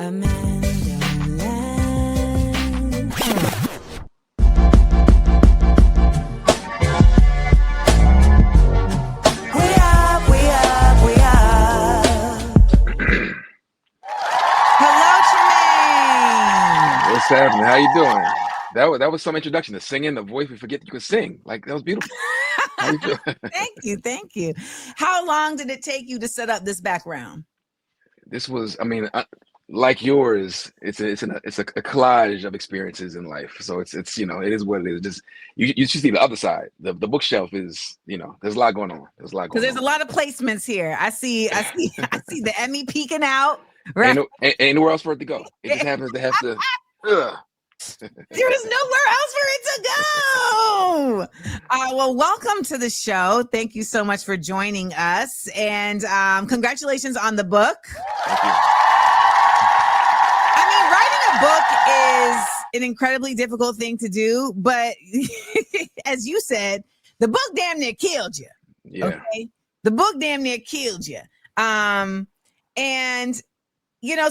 AmandaLand. We up. Hello, Trymaine. What's happening? How you doing? That was some introduction to singing. The voice, we forget you could sing. Like, that was beautiful. How you feel? Thank you. How long did it take you to set up this background? This was, like yours. It's a collage of experiences in life. So it's it is what it is. Just you should see the other side. The bookshelf is, there's a lot going on. Because there's a lot of placements here. I see the Emmy peeking out. Right. Ain't nowhere else for it to go. It just happens to have to. There is nowhere else for it to go. Well, welcome to the show. Thank you so much for joining us. And congratulations on the book. Thank you. I mean, writing a book is an incredibly difficult thing to do. But as you said, the book damn near killed you. Yeah. Okay? The book damn near killed you. And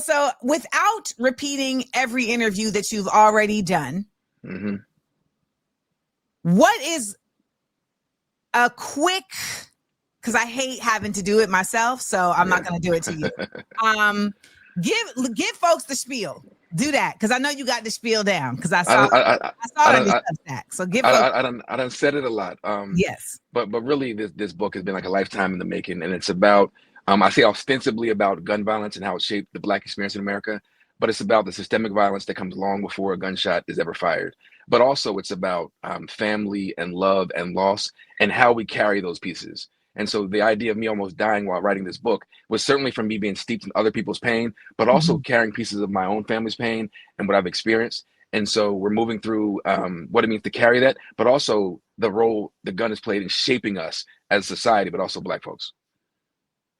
so without repeating every interview that you've already done, mm-hmm. What is a quick, because I hate having to do it myself, so I'm not going to do it to you. Give folks the spiel. Do that, because I know you got the spiel down, because I saw it on your Substack. So give I done said it a lot. Yes. But really, this book has been like a lifetime in the making, and it's about, I say ostensibly about gun violence and how it shaped the Black experience in America, but it's about the systemic violence that comes long before a gunshot is ever fired. But also it's about family and love and loss and how we carry those pieces. And so the idea of me almost dying while writing this book was certainly from me being steeped in other people's pain, but also carrying pieces of my own family's pain and what I've experienced. And so we're moving through what it means to carry that, but also the role the gun has played in shaping us as a society, but also Black folks.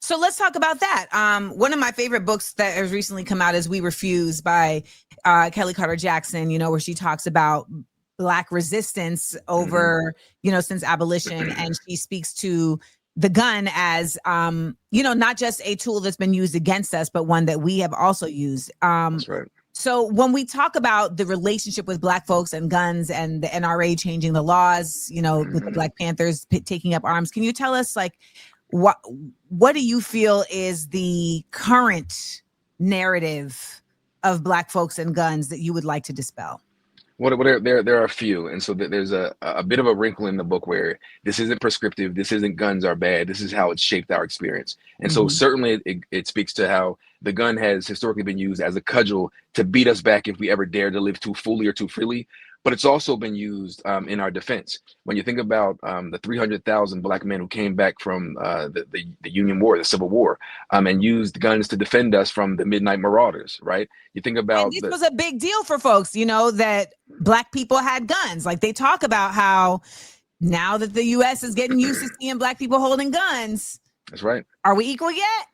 So let's talk about that. One of my favorite books that has recently come out is We Refuse by Kelly Carter Jackson, where she talks about Black resistance over, since abolition. And she speaks to the gun as, not just a tool that's been used against us, but one that we have also used. That's right. So when we talk about the relationship with Black folks and guns and the NRA changing the laws, with the Black Panthers taking up arms, can you tell us, like, what do you feel is the current narrative of Black folks and guns that you would like to dispel? Well, there are a few. And so there's a bit of a wrinkle in the book where this isn't prescriptive. This isn't guns are bad. This is how it's shaped our experience. And so certainly it speaks to how the gun has historically been used as a cudgel to beat us back if we ever dare to live too fully or too freely. But it's also been used in our defense. When you think about the 300,000 Black men who came back from the Union War, the Civil War, and used guns to defend us from the midnight marauders, right? You think about this was a big deal for folks, that Black people had guns. Like, they talk about how now that the U.S. is getting used to seeing Black people holding guns. That's right. Are we equal yet?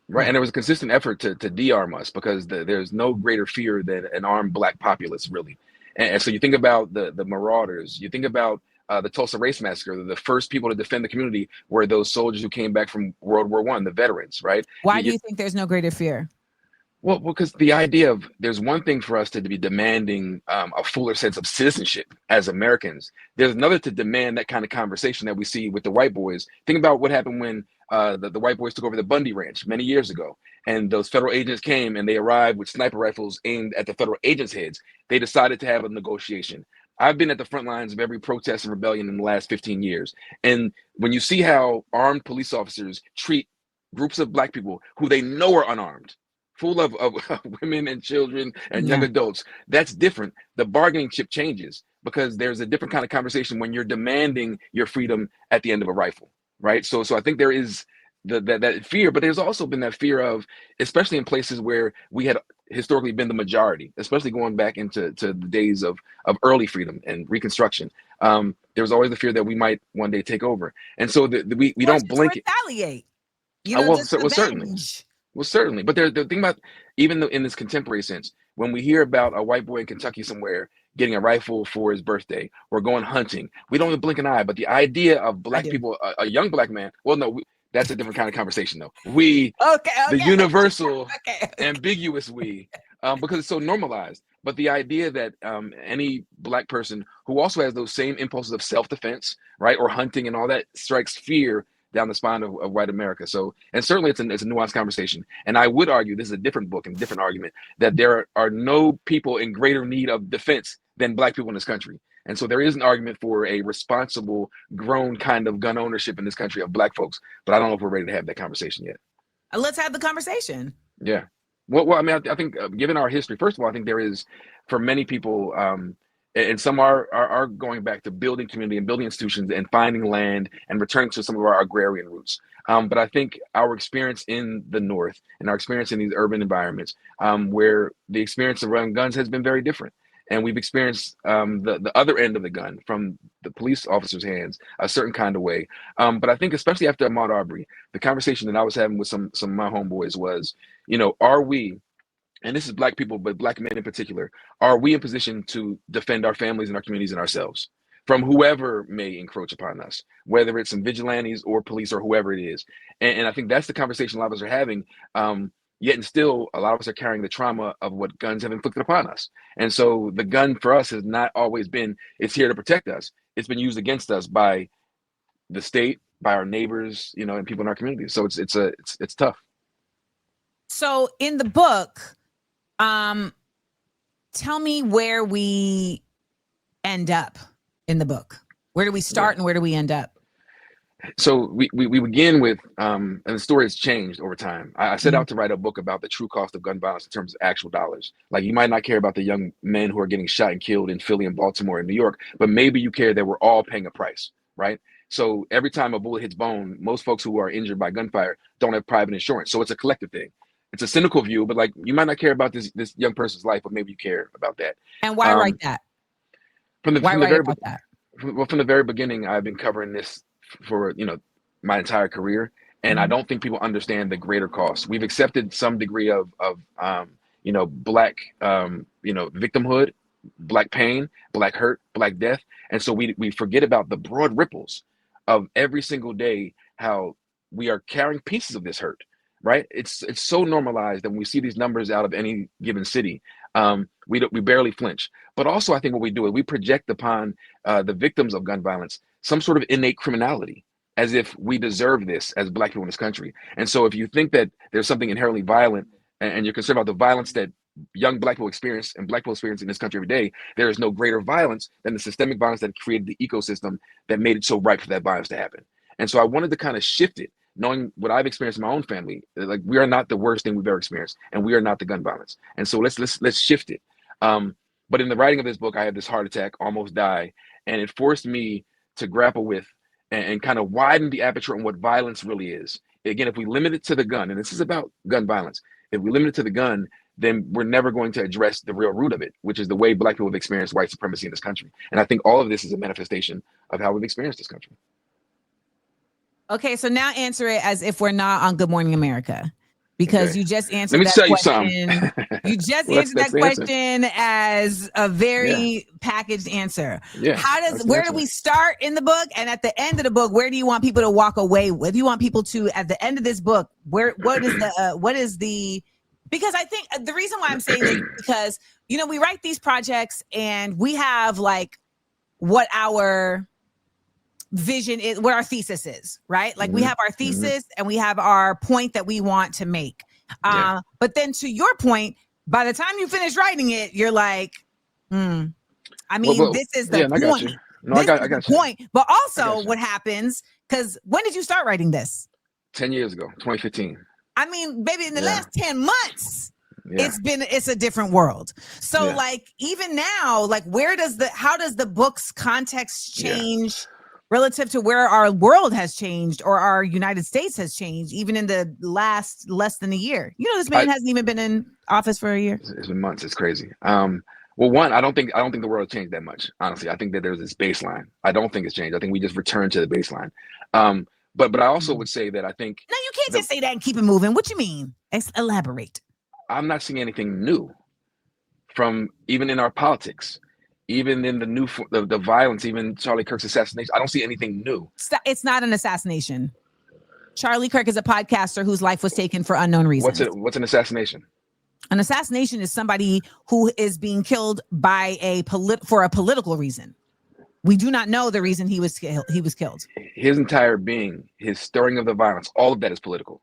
Right. And there was a consistent effort to de-arm us, because there's no greater fear than an armed Black populace, really. And so you think about the marauders, you think about the Tulsa Race Massacre. The first people to defend the community were those soldiers who came back from World War I, the veterans, right? Why do you think there's no greater fear? Well, because the idea of, there's one thing for us to be demanding a fuller sense of citizenship as Americans. There's another to demand that kind of conversation that we see with the white boys. Think about what happened when the white boys took over the Bundy Ranch many years ago. And those federal agents came and they arrived with sniper rifles aimed at the federal agents' heads. They decided to have a negotiation. I've been at the front lines of every protest and rebellion in the last 15 years. And when you see how armed police officers treat groups of Black people who they know are unarmed, full of women and children and young adults, that's different. The bargaining chip changes, because there's a different kind of conversation when you're demanding your freedom at the end of a rifle, right? So I think there is that fear, but there's also been that fear of, especially in places where we had historically been the majority, especially going back into the days of early freedom and Reconstruction. There was always the fear that we might one day take over. And so we don't blink. Retaliate. Certainly. But the thing about, even though in this contemporary sense, when we hear about a white boy in Kentucky somewhere getting a rifle for his birthday or going hunting, we don't even blink an eye. But the idea of Black people, a young Black man, well, no, that's a different kind of conversation, though. The universal, ambiguous we because it's so normalized. But the idea that any black person who also has those same impulses of self-defense, right, or hunting and all that, strikes fear down the spine of white America. So, and certainly it's a nuanced conversation. And I would argue, this is a different book and a different argument, that there are no people in greater need of defense than black people in this country. And so there is an argument for a responsible, grown kind of gun ownership in this country of black folks. But I don't know if we're ready to have that conversation yet. Let's have the conversation. Yeah. Well, I mean, I think given our history, first of all, I think there is, for many people, and some are going back to building community and building institutions and finding land and returning to some of our agrarian roots. But I think our experience in the North and our experience in these urban environments, where the experience around guns has been very different. And we've experienced the other end of the gun from the police officers' hands a certain kind of way. But I think especially after Ahmaud Arbery, the conversation that I was having with some of my homeboys was, are we, and this is black people, but black men in particular, are we in position to defend our families and our communities and ourselves from whoever may encroach upon us, whether it's some vigilantes or police or whoever it is? And I think that's the conversation a lot of us are having. Yet and still, a lot of us are carrying the trauma of what guns have inflicted upon us. And so the gun for us has not always been, it's here to protect us. It's been used against us by the state, by our neighbors, and people in our communities. So it's tough. So in the book, tell me where we end up in the book. Where do we start and where do we end up? So we begin with, and the story has changed over time. I set out to write a book about the true cost of gun violence in terms of actual dollars. Like, you might not care about the young men who are getting shot and killed in Philly and Baltimore and New York, but maybe you care that we're all paying a price, right? So every time a bullet hits bone, most folks who are injured by gunfire don't have private insurance. So it's a collective thing. It's a cynical view, but like, you might not care about this young person's life, but maybe you care about that. And why write that? From the very beginning, I've been covering this for my entire career, and I don't think people understand the greater cost. We've accepted some degree of black victimhood, black pain, black hurt, black death, and so we forget about the broad ripples of every single day, how we are carrying pieces of this hurt, right? It's so normalized that when we see these numbers out of any given city, we barely flinch. But also, I think what we do is we project upon the victims of gun violence some sort of innate criminality, as if we deserve this as black people in this country. And so if you think that there's something inherently violent and you're concerned about the violence that young black people experience and black people experience in this country every day, there is no greater violence than the systemic violence that created the ecosystem that made it so ripe for that violence to happen. And so I wanted to kind of shift it, knowing what I've experienced in my own family. Like, we are not the worst thing we've ever experienced, and we are not the gun violence. And so let's shift it. But in the writing of this book, I had this heart attack, almost die, and it forced me to grapple with and kind of widen the aperture on what violence really is. Again, if we limit it to the gun, and this is about gun violence, if we limit it to the gun, then we're never going to address the real root of it, which is the way black people have experienced white supremacy in this country. And I think all of this is a manifestation of how we've experienced this country. Okay, so now answer it as if we're not on Good Morning America, because you just answered that question. You just answered that question as a very packaged answer. Yeah, where do we start in the book, and at the end of the book, where do you want people to walk away with? You want people to, at the end of this book, what is the because I think the reason why I'm saying this is because we write these projects and we have like what our vision is, what our thesis is, right? Like, we have our thesis and we have our point that we want to make. But then, to your point, by the time you finish writing it, you're like, this is the point. I got you. Point. But also, what happens, because when did you start writing this? 10 years ago, 2015. I mean, baby, in the last 10 months, it's a different world. So like, even now, like, how does the book's context change relative to where our world has changed or our United States has changed, even in the last less than a year? This man hasn't even been in office for a year. It's been months. It's crazy. Well, one, I don't think the world has changed that much. Honestly, I think that there's this baseline. I don't think it's changed. I think we just returned to the baseline. But I also would say that I think no, you can't just say that and keep it moving. What you mean? Elaborate. I'm not seeing anything new from even in our politics. Even in the violence, even Charlie Kirk's assassination, I don't see anything new. It's not an assassination. Charlie Kirk is a podcaster whose life was taken for unknown reasons. What's an assassination? An assassination is somebody who is being killed by for a political reason. We do not know the reason he was killed. His entire being, his stirring of the violence, all of that is political.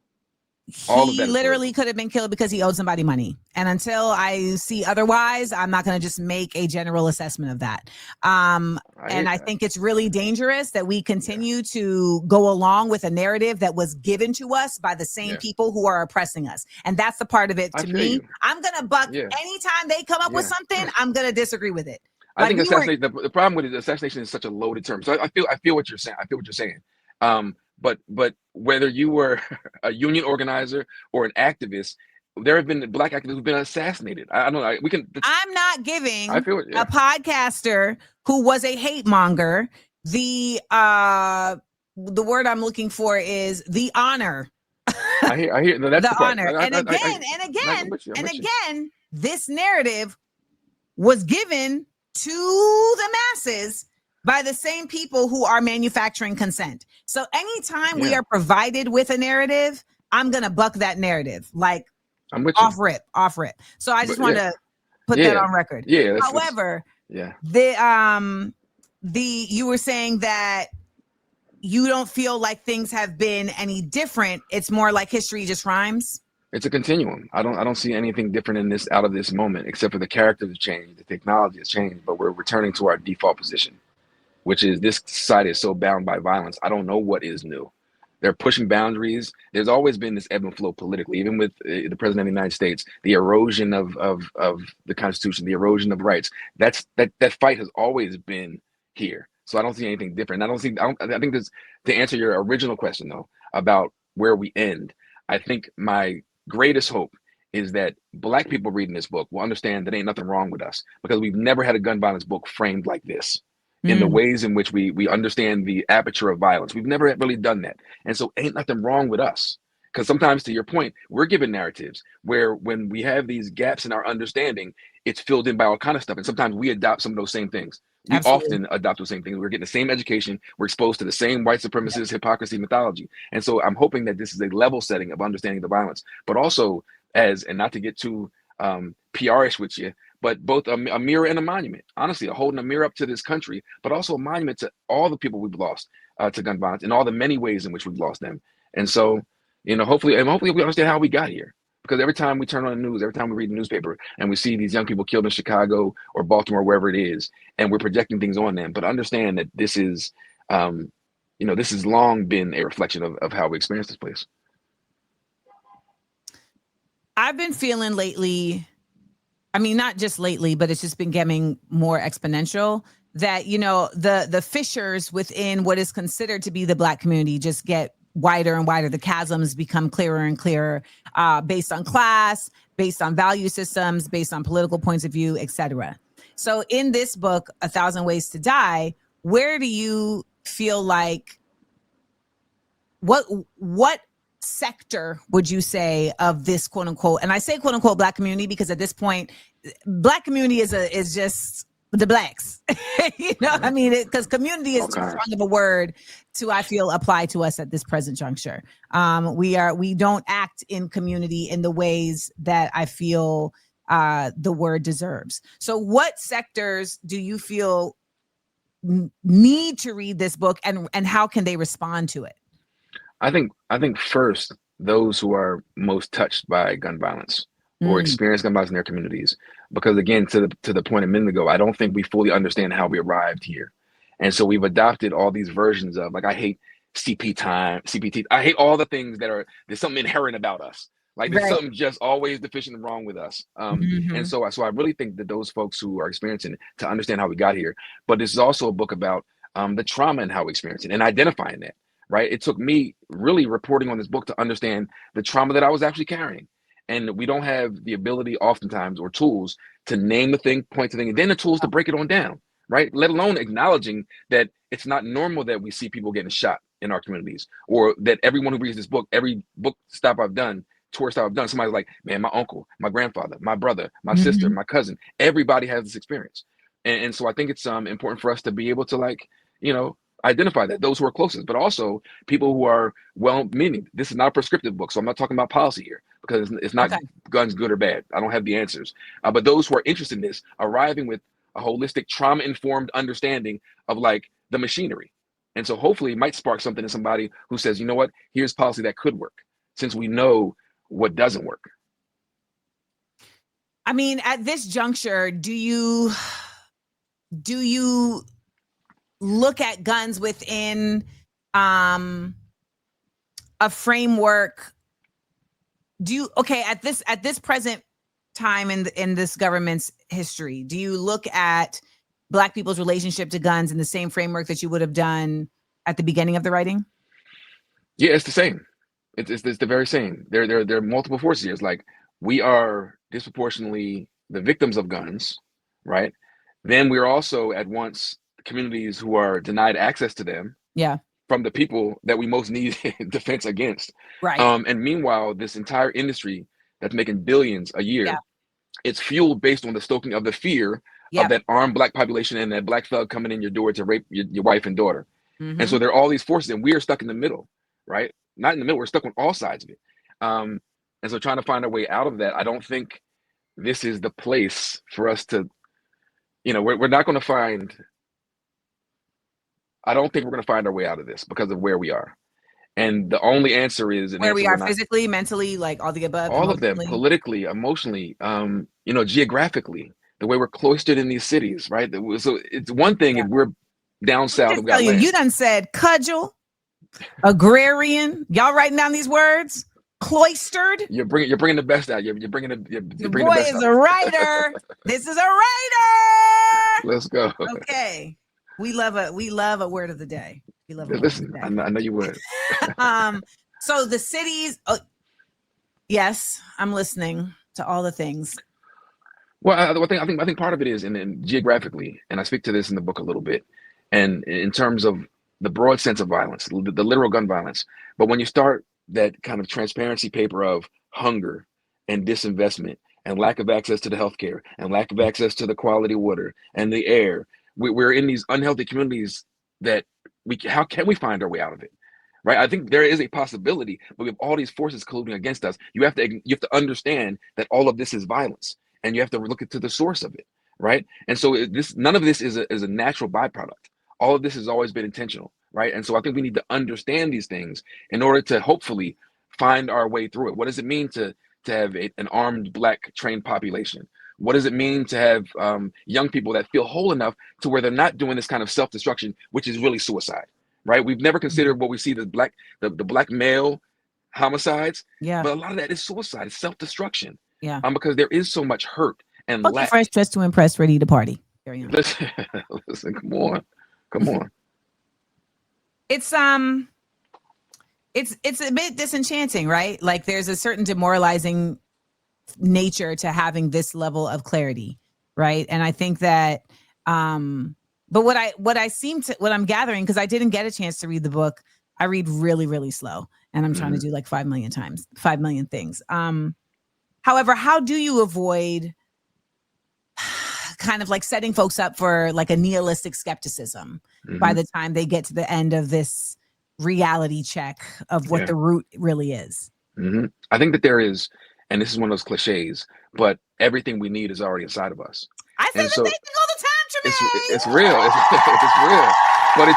All of that He is literally political. could have been killed because he owed somebody money. And until I see otherwise, I'm not going to just make a general assessment of that. I think it's really dangerous that we continue to go along with a narrative that was given to us by the same people who are oppressing us. And that's the part of it to me. I'm going to buck anytime they come up with something, I'm going to disagree with it. I think assassination. The problem with it, assassination is such a loaded term. So I feel what you're saying. I feel what you're saying. But whether you were a union organizer or an activist, there have been Black activists who've been assassinated. I don't know. We can. I'm not giving a podcaster who was a hate monger the word I'm looking for is the honor. I hear. No, that's the honor. And again, this narrative was given to the masses by the same people who are manufacturing consent. So anytime we are provided with a narrative, I'm going to buck that narrative. Like, I'm with off rip. So I just want to put that on record. Yeah. However, you were saying that you don't feel like things have been any different. It's more like history just rhymes. It's a continuum. I don't see anything different in this out of this moment, except for the characters have changed, the technology has changed, but we're returning to our default position, which is this society is so bound by violence. I don't know what is new. They're pushing boundaries. There's always been this ebb and flow politically, even with the president of the United States, the erosion of the Constitution, the erosion of rights. That fight has always been here. So I don't see anything different. I think this, to answer your original question though, about where we end, I think my greatest hope is that Black people reading this book will understand that ain't nothing wrong with us, because we've never had a gun violence book framed like this. In the ways in which we understand the aperture of violence. We've never really done that. And so ain't nothing wrong with us. Because sometimes, to your point, we're given narratives where when we have these gaps in our understanding, it's filled in by all kind of stuff. And sometimes we adopt some of those same things. We often adopt those same things. We're getting the same education. We're exposed to the same white supremacist hypocrisy mythology. And so I'm hoping that this is a level setting of understanding the violence, but also and not to get too PR-ish with you, but both a mirror and a monument. Honestly, holding a mirror up to this country, but also a monument to all the people we've lost to gun violence and all the many ways in which we've lost them. And so, hopefully we understand how we got here. Because every time we turn on the news, every time we read the newspaper and we see these young people killed in Chicago or Baltimore, wherever it is, and we're projecting things on them, but understand that this is, this has long been a reflection of how we experience this place. I've been feeling lately, I mean, not just lately, but it's just been getting more exponential, that, the fissures within what is considered to be the Black community just get wider and wider. The chasms become clearer and clearer, based on class, based on value systems, based on political points of view, etc. So in this book, 1,000 Ways to Die, where do you feel like, what sector would you say of this quote unquote, and I say quote unquote Black community because at this point, Black community is just the Blacks, I mean, because community is too strong of a word to, I feel, apply to us at this present juncture. We don't act in community in the ways that I feel the word deserves. So what sectors do you feel need to read this book, and how can they respond to it? I think first, those who are most touched by gun violence or experience gun violence in their communities, because again, to the point a minute ago, I don't think we fully understand how we arrived here. And so we've adopted all these versions of, like, I hate CPT. I hate all the things there's something inherent about us. Like there's something just always deficient and wrong with us. And so I really think that those folks who are experiencing it, to understand how we got here, but this is also a book about the trauma and how we experience it and identifying that. Right. It took me really reporting on this book to understand the trauma that I was actually carrying. And we don't have the ability oftentimes or tools to name the thing, point to the thing, and then the tools to break it on down. Right. Let alone acknowledging that it's not normal that we see people getting shot in our communities, or that everyone who reads this book, every book stop I've done, tour stop I've done, somebody's like, man, my uncle, my grandfather, my brother, my sister, my cousin, everybody has this experience. And so I think it's important for us to be able to identify that, those who are closest, but also people who are well-meaning. This is not a prescriptive book, so I'm not talking about policy here, because it's not Okay. guns good or bad. I don't have the answers. But those who are interested in this, arriving with a holistic, trauma-informed understanding of like the machinery. And so hopefully it might spark something in somebody who says, you know what, here's policy that could work, since we know what doesn't work. I mean, at this juncture, do you look at guns within a framework? At this present time in this government's history, do you look at Black people's relationship to guns in the same framework that you would have done at the beginning of the writing? Yeah, it's the same. It's the very same. There are multiple forces here. It's like we are disproportionately the victims of guns, right? Then we're also at once communities who are denied access to them. Yeah. From the people that we most need defense against. Right. And meanwhile, this entire industry that's making billions a year, it's fueled based on the stoking of the fear of that armed Black population and that Black thug coming in your door to rape your wife and daughter. And so there are all these forces, and we are stuck in the middle, right? Not in the middle, we're stuck on all sides of it. And so trying to find a way out of that, I don't think this is the place for us to, we're not going to find, I don't think we're going to find our way out of this because of where we are. And the only answer is where we are physically, mentally, like all the above. All of them, politically, emotionally, geographically, the way we're cloistered in these cities, right? So it's one thing if we're down south. You done said cudgel, agrarian. Y'all writing down these words? Cloistered. You're bringing the best out. You're bringing the boy is a writer. This is a writer. Let's go. Okay. We love a word of the day. We love it. Listen, I know you would. So the cities, yes, I'm listening to all the things. Well, I think part of it is, and geographically, and I speak to this in the book a little bit, and in terms of the broad sense of violence, the literal gun violence. But when you start that kind of transparency paper of hunger and disinvestment and lack of access to the healthcare and lack of access to the quality water and the air, we're in these unhealthy communities that how can we find our way out of it, right? I think there is a possibility, but we have all these forces colluding against us. You have to understand that all of this is violence, and you have to look into the source of it, right? And so none of this is a natural byproduct. All of this has always been intentional, right? And so I think we need to understand these things in order to hopefully find our way through it. What does it mean to have an armed Black trained population? What does it mean to have young people that feel whole enough to where they're not doing this kind of self-destruction, which is really suicide, right? We've never considered what we see the black male homicides, but a lot of that is suicide, it's self-destruction, because there is so much hurt and lack. Fresh, dressed to impress, ready to party. Listen, come on. It's a bit disenchanting, right? Like there's a certain demoralizing nature to having this level of clarity, right? And I think that but what I'm gathering, because I didn't get a chance to read the book, I read really, really slow, and I'm trying to do like 5 million things. However, how do you avoid kind of like setting folks up for like a nihilistic skepticism by the time they get to the end of this reality check of what the root really is? I think that there is, and this is one of those cliches, but everything we need is already inside of us. I say the same thing all the time, Trymaine. It's real. It's real. But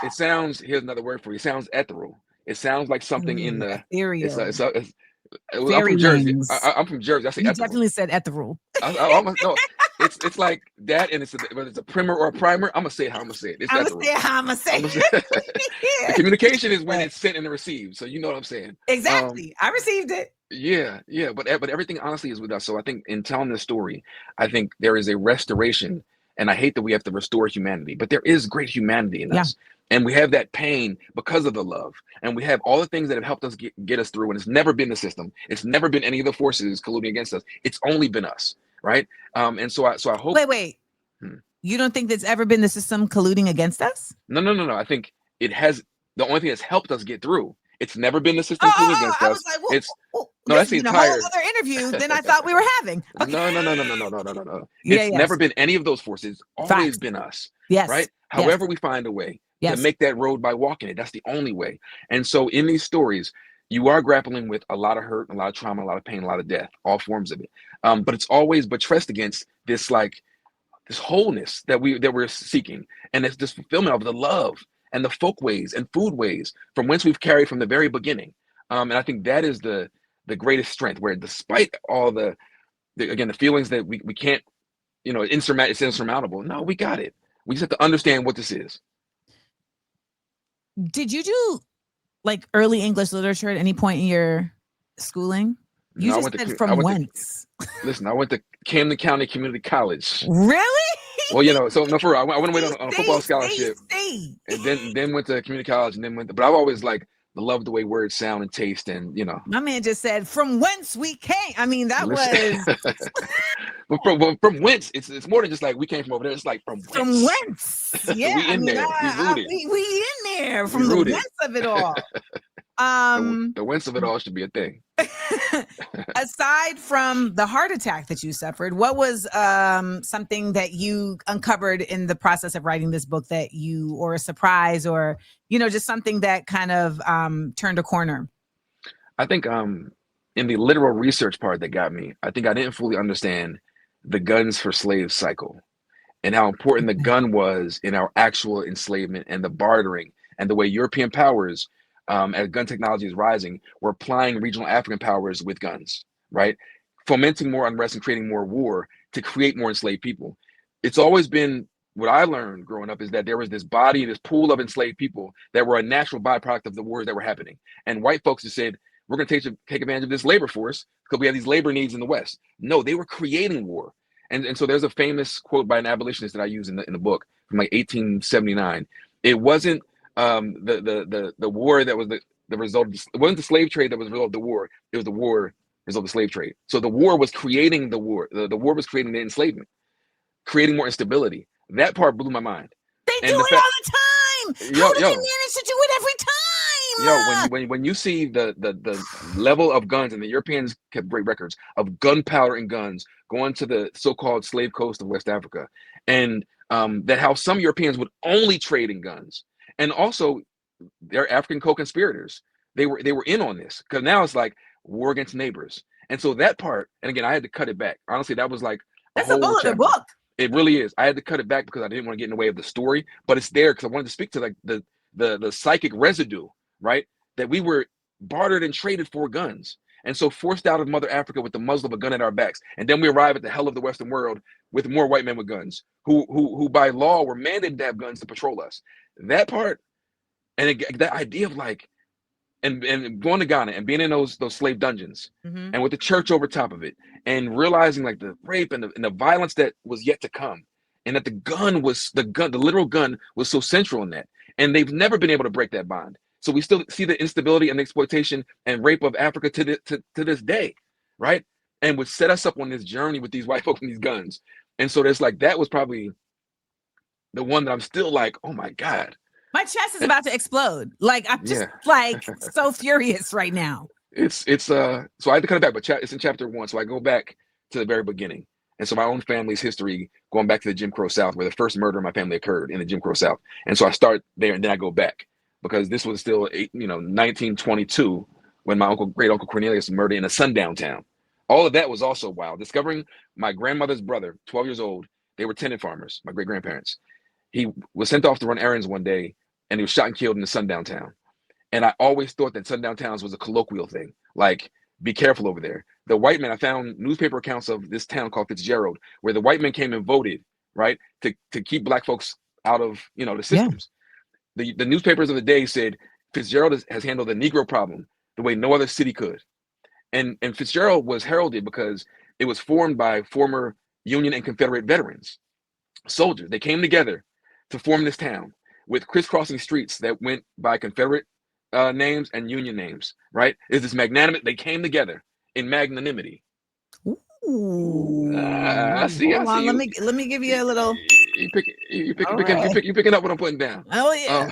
it sounds, here's another word for you. It sounds ethereal. It sounds like something in the ethereal. I'm from Jersey. I'm from Jersey. I say you ethereal. Definitely said ethereal. No, it's like that, and whether it's a primer or a primer, I'm gonna say it how I'm gonna say it. It's ethereal. I'm gonna say it. The communication is when it's sent and received. So you know what I'm saying. Exactly. I received it. Yeah. But everything honestly is with us. So I think in telling this story, I think there is a restoration, and I hate that we have to restore humanity, but there is great humanity in us. And we have that pain because of the love. And we have all the things that have helped us get us through. And it's never been the system. It's never been any of the forces colluding against us. It's only been us. Right. And so I hope. Wait. You don't think there's ever been the system colluding against us? No. I think it has. The only thing that's helped us get through. It's never been the system colluding against us. That's the entire. A whole other interview than I thought we were having. Okay. No. It's never been any of those forces. It's always been us. Yes. Right. However, we find a way to make that road by walking it. That's the only way. And so in these stories, you are grappling with a lot of hurt, a lot of trauma, a lot of pain, a lot of death, all forms of it. But it's always buttressed against this like this wholeness that we're seeking, and it's this fulfillment of the love and the folk ways and food ways from whence we've carried from the very beginning. And I think that is the greatest strength, where despite all again the feelings that we can't, it's insurmountable. No, we got it. We just have to understand what this is. Did you do like early English literature at any point in your schooling? You No, just said from whence. Listen, I went to Camden County Community College. Really? Well, so no, for real, I went away on a football scholarship, and then went to community college, and then but I've always like loved the way words sound and taste, and My man just said from whence we came. I mean, that was. But from whence, it's more than just like we came from over there. It's like from whence. Yeah, we in there. We rooted. We in there from the whence of it all. The whence of it all should be a thing. Aside from the heart attack that you suffered, what was something that you uncovered in the process of writing this book or a surprise, or just something that kind of turned a corner? I think in the literal research part that got me, I think I didn't fully understand the guns for slaves cycle and how important the gun was in our actual enslavement and the bartering, and the way European powers, as gun technology is rising, were applying regional African powers with guns, right? Fomenting more unrest and creating more war to create more enslaved people. It's always been what I learned growing up, is that there was this pool of enslaved people that were a natural byproduct of the wars that were happening. And white folks just said, we're going to take advantage of this labor force because we have these labor needs in the West. No, they were creating war. And so there's a famous quote by an abolitionist that I use in the book from like 1879. It wasn't the war that was the result. It wasn't the slave trade that was the result of the war. It was the war result of the slave trade. So the war was creating the war. The war was creating the enslavement, creating more instability. That part blew my mind. They do it all the time. How do they manage to do it every time? When you see the level of guns, and the Europeans kept great records of gunpowder and guns going to the so-called slave coast of West Africa, and that how some Europeans would only trade in guns, and also they're African co-conspirators. They were in on this, because now it's like war against neighbors. And so that part, and again, I had to cut it back. Honestly, that was like that's a bullet in the book. It really is. I had to cut it back because I didn't want to get in the way of the story, but it's there because I wanted to speak to like the psychic residue, right? That we were bartered and traded for guns. And so forced out of Mother Africa with the muzzle of a gun at our backs. And then we arrive at the hell of the Western world with more white men with guns who by law were mandated to have guns to patrol us. That part, and that idea of like, and going to Ghana and being in those slave dungeons, and with the church over top of it, and realizing like the rape and the violence that was yet to come, and that the literal gun was so central in that. And they've never been able to break that bond. So we still see the instability and the exploitation and rape of Africa to this day, right? And would set us up on this journey with these white folks and these guns. And so there's like, that was probably the one that I'm still like, oh my God. My chest is about to explode. Like, I'm just like so furious right now. So I had to cut it back, but it's in chapter 1. So I go back to the very beginning. And so my own family's history, going back to the Jim Crow South, where the first murder in my family occurred in the Jim Crow South. And so I start there and then I go back, because this was still 1922 when my great uncle Cornelius was murdered in a sundown town. All of that was also wild. Discovering my grandmother's brother, 12 years old, they were tenant farmers, my great grandparents. He was sent off to run errands one day, and he was shot and killed in the sundown town. And I always thought that sundown towns was a colloquial thing, like, be careful over there. The white men, I found newspaper accounts of this town called Fitzgerald, where the white men came and voted, right, to keep black folks out of the systems. The newspapers of the day said Fitzgerald has handled the Negro problem the way no other city could. And Fitzgerald was heralded because it was formed by former Union and Confederate veterans, soldiers. They came together to form this town with crisscrossing streets that went by Confederate names and Union names, right? Is this magnanimous? They came together in magnanimity. Ooh. I see. Hold on, let me give you a little. You picking up what I'm putting down. Oh yeah.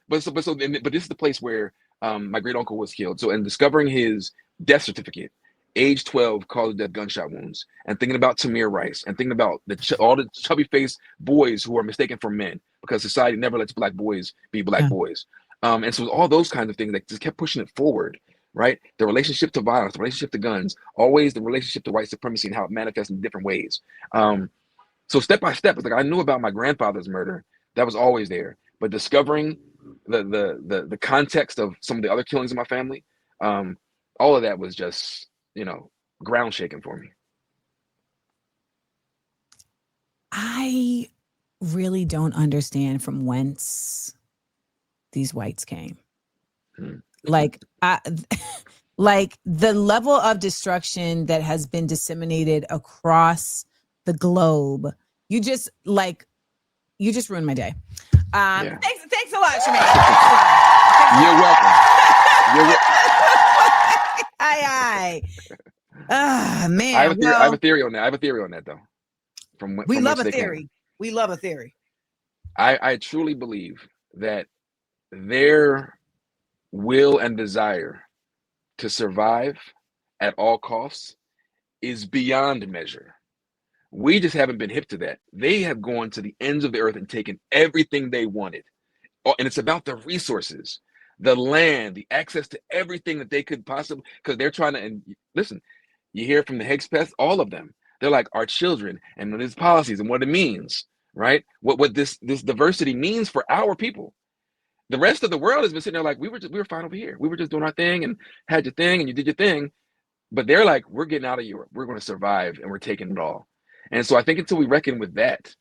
But this is the place where my great uncle was killed. So, in discovering his death certificate, age 12, cause of death gunshot wounds, and thinking about Tamir Rice, and thinking about all the chubby faced boys who are mistaken for men because society never lets black boys be black boys. And so all those kinds of things that just kept pushing it forward, right? The relationship to violence, the relationship to guns, always the relationship to white supremacy and how it manifests in different ways. So step by step, it's like I knew about my grandfather's murder. That was always there. But discovering the context of some of the other killings in my family, all of that was just, ground shaking for me. I really don't understand from whence these whites came. Like, like the level of destruction that has been disseminated across the globe. You just ruined my day. Thanks a lot, Trymaine. You're welcome. Aye. Man. I have a theory on that. Though. We love a theory. We love a theory. I truly believe that their will and desire to survive at all costs is beyond measure. We just haven't been hip to that. They have gone to the ends of the earth and taken everything they wanted. And it's about the resources, the land, the access to everything that they could possibly, because they're trying to, and listen, you hear from the Hegspeth, all of them. They're like our children and these policies and what it means, right? What this diversity means for our people. The rest of the world has been sitting there like, we were fine over here. We were just doing our thing and had your thing and you did your thing. But they're like, we're getting out of Europe. We're going to survive and we're taking it all. And so I think until we reckon with that,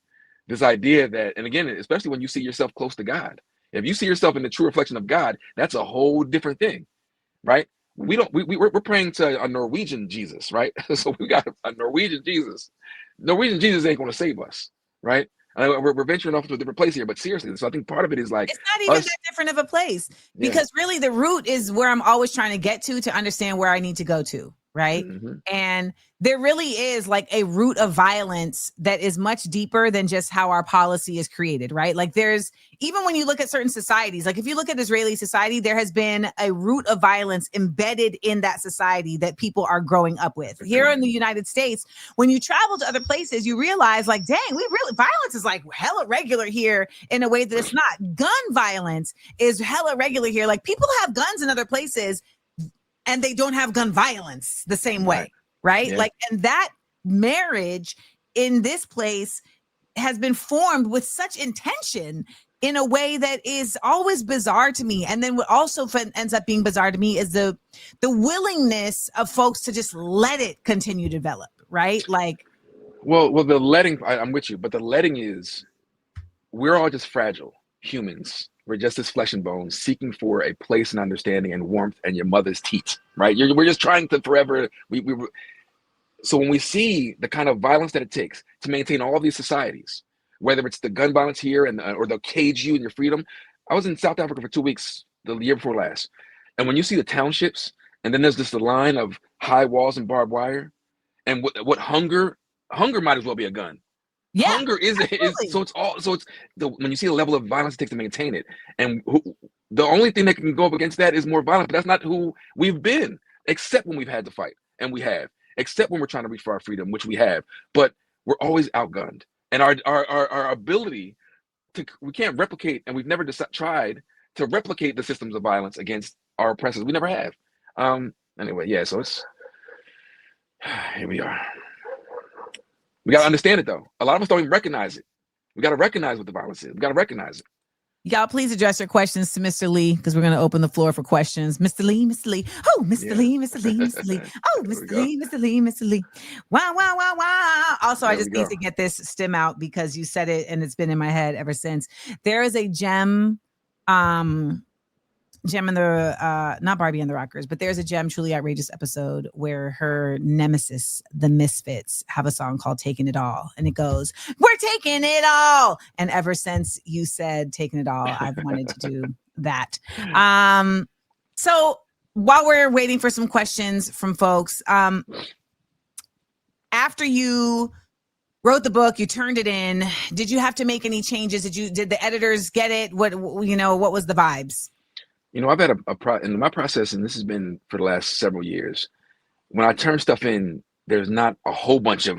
this idea that, and again, especially when you see yourself close to God, if you see yourself in the true reflection of God, that's a whole different thing, right? We're praying to a Norwegian Jesus, right? So we got a Norwegian Jesus. Norwegian Jesus ain't going to save us, right? We're venturing off to a different place here, but seriously, so I think part of it is like it's not even that different of a place because really the root is where I'm always trying to get to understand where I need to go to, right? Mm-hmm. And there really is like a root of violence that is much deeper than just how our policy is created, right? Like there's, even when you look at certain societies, like if you look at Israeli society, there has been a root of violence embedded in that society that people are growing up with. Here in the United States, when you travel to other places, you realize like, dang, violence is like hella regular here in a way that it's not. Gun violence is hella regular here. Like people have guns in other places and they don't have gun violence the same way. Right. Yeah. Like, and that marriage in this place has been formed with such intention in a way that is always bizarre to me. And then what also ends up being bizarre to me is the willingness of folks to just let it continue to develop. Right. Like, well, the letting, I'm with you, but the letting is, we're all just fragile humans. We're just as flesh and bones seeking for a place and understanding and warmth and your mother's teat, right? We're just trying to forever. So when we see the kind of violence that it takes to maintain all of these societies, whether it's the gun violence here or they'll cage you in your freedom. I was in South Africa for 2 weeks the year before last. And when you see the townships and then there's this line of high walls and barbed wire and what hunger might as well be a gun. Yeah, hunger is when you see the level of violence it takes to maintain it, and the only thing that can go up against that is more violence. But that's not who we've been, except when we've had to fight, and we have, except when we're trying to reach for our freedom, which we have. But we're always outgunned, and our ability we can't replicate, and we've never tried to replicate the systems of violence against our oppressors. We never have. Anyway, yeah. So it's here we are. We got to understand it, though. A lot of us don't even recognize it. We got to recognize what the violence is. We got to recognize it. Y'all, please address your questions to Mr. Lee, because we're going to open the floor for questions. Mr. Lee, Mr. Lee. Oh, Mr. Lee, Mr. Lee, Mr. Lee. Oh, Mr. Lee, Mr. Lee, Mr. Lee. Wow, wow, wow, wow. Also, I just need to get this stem out because you said it and it's been in my head ever since. There is a gem in the not Barbie and the Rockers, but there's a gem truly outrageous episode where her nemesis, the Misfits, have a song called Taking It All, and it goes, we're taking it all. And ever since you said taking it all, I've wanted to do that. So while we're waiting for some questions from folks, after you wrote the book, you turned it in, did you have to make any changes? Did the editors get it? What was the vibes? I've had in my process, and this has been for the last several years, when I turn stuff in, there's not a whole bunch of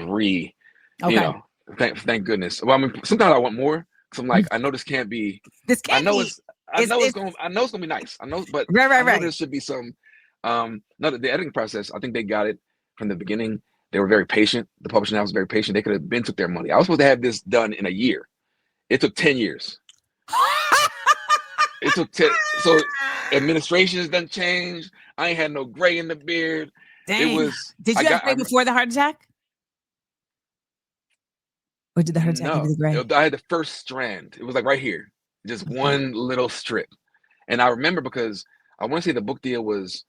thank goodness. Well, I mean, sometimes I want more, because I'm like, I know this can't be. This can't be. I know it's gonna be nice. I know, but right, I know right. there should be some. No, the editing process. I think they got it from the beginning. They were very patient. The publishing house was very patient. They could have been took their money. I was supposed to have this done in a year. It took 10 years. It took 10. So administration has done changed. I ain't had no gray in the beard. Dang. It was. Did you have gray before the heart attack? Or did the heart attack give you the gray? I had the first strand. It was like right here, just one little strip. And I remember because I want to say the book deal was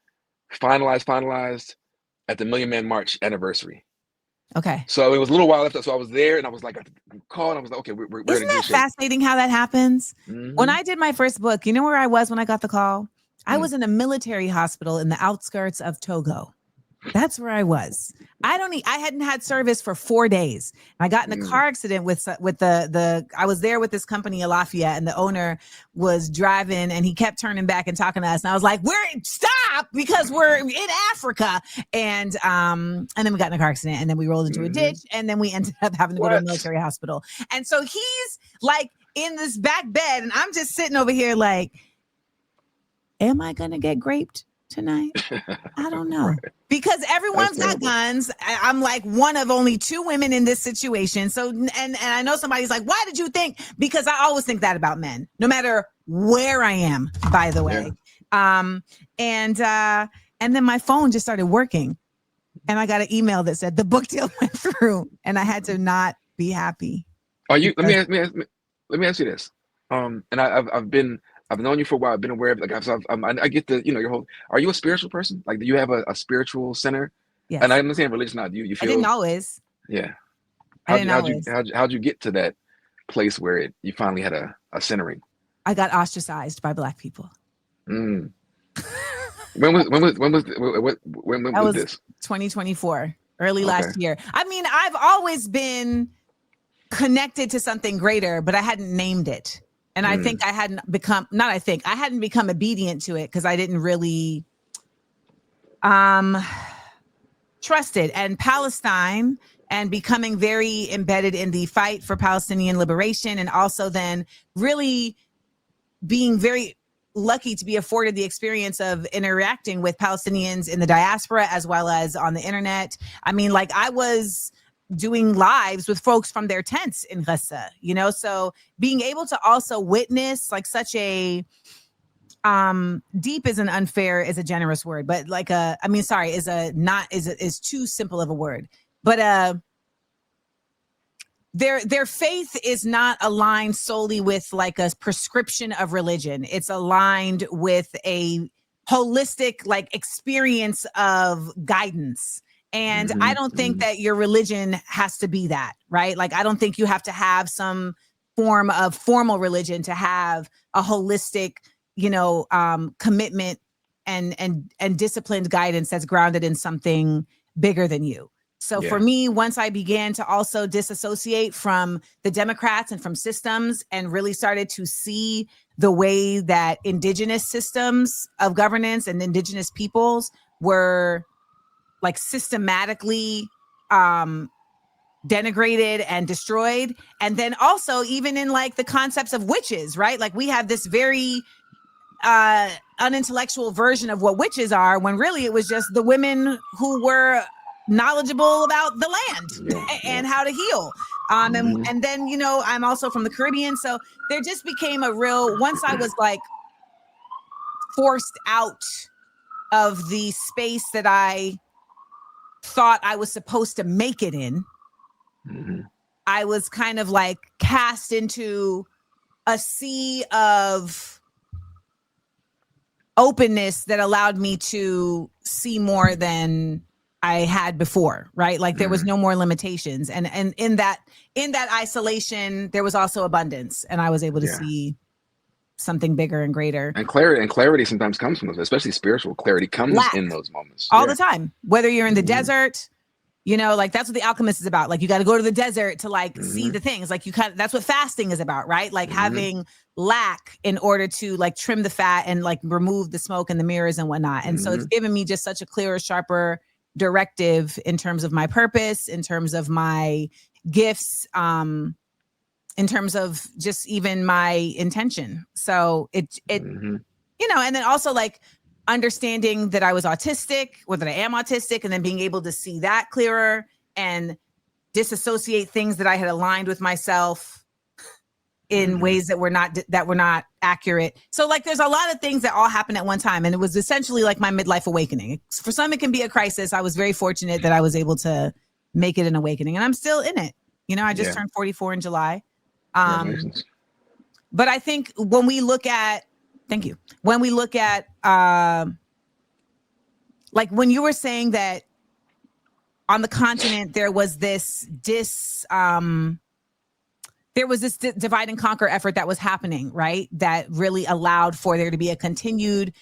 finalized at the Million Man March anniversary. Okay. So it was a little while left. So I was there, and I was like, I called, and I was like, okay, we're Isn't that fascinating how that happens? Mm-hmm. When I did my first book, you know where I was when I got the call? I was in a military hospital in the outskirts of Togo. That's where I was. I hadn't had service for 4 days. I got in a car accident with I was there with this company, Alafia, and the owner was driving and he kept turning back and talking to us. And I was like, stop, because we're in Africa. And then we got in a car accident and then we rolled into a ditch and then we ended up having to go to a military hospital. And so he's like in this back bed and I'm just sitting over here like, am I going to get graped tonight? I don't know. Right. Because everyone's got guns. I'm like one of only 2 women in this situation. So, and I know somebody's like, why did you think? Because I always think that about men, no matter where I am, by the way. Yeah. And then my phone just started working and I got an email that said the book deal went through and I had to not be happy. Are you, let me ask you this. And I've known you for a while. I've been aware of I get the, your whole, are you a spiritual person? Like, do you have a spiritual center? Yes. And I understand religion now. Do you feel? I didn't always. Yeah. How'd you get to that place where you finally had a centering? I got ostracized by Black people. When was this? 2024, early last year. I mean, I've always been connected to something greater, but I hadn't named it. And I think I hadn't become obedient to it because I didn't really trust it. And Palestine and becoming very embedded in the fight for Palestinian liberation, and also then really being very lucky to be afforded the experience of interacting with Palestinians in the diaspora as well as on the internet. I mean, like I was doing lives with folks from their tents in Gaza, so being able to also witness like such a deep is a generous word, but like is too simple of a word, but their faith is not aligned solely with like a prescription of religion. It's aligned with a holistic like experience of guidance. And I don't think that your religion has to be that, right? Like, I don't think you have to have some form of formal religion to have a holistic, commitment and disciplined guidance that's grounded in something bigger than you. So for me, once I began to also disassociate from the Democrats and from systems and really started to see the way that indigenous systems of governance and indigenous peoples were like systematically denigrated and destroyed. And then also even in like the concepts of witches, right? Like we have this very unintellectual version of what witches are, when really it was just the women who were knowledgeable about the land and how to heal. And then, I'm also from the Caribbean. So there just became a real, once I was like forced out of the space that I thought I was supposed to make it in, I was kind of like cast into a sea of openness that allowed me to see more than I had before, right? Like there was no more limitations. And in that isolation, there was also abundance. And I was able to see something bigger and greater. And clarity sometimes comes from those, especially spiritual clarity comes in those moments. All the time. Whether you're in the desert, like that's what The Alchemist is about. Like you got to go to the desert to like see the things. Like that's what fasting is about, right? Like having lack in order to like trim the fat and like remove the smoke and the mirrors and whatnot. And so it's given me just such a clearer, sharper directive in terms of my purpose, in terms of my gifts, in terms of just even my intention. So it Mhm. you know, and then also like understanding that I was autistic or that I am autistic, and then being able to see that clearer and disassociate things that I had aligned with myself in ways that were not accurate. So like there's a lot of things that all happened at one time, and it was essentially like my midlife awakening. For some it can be a crisis. I was very fortunate that I was able to make it an awakening, and I'm still in it. You know, I just turned 44 in July. But I think when we look at when we look at like when you were saying that on the continent there was this divide and conquer effort that was happening, right? That really allowed for there to be a continued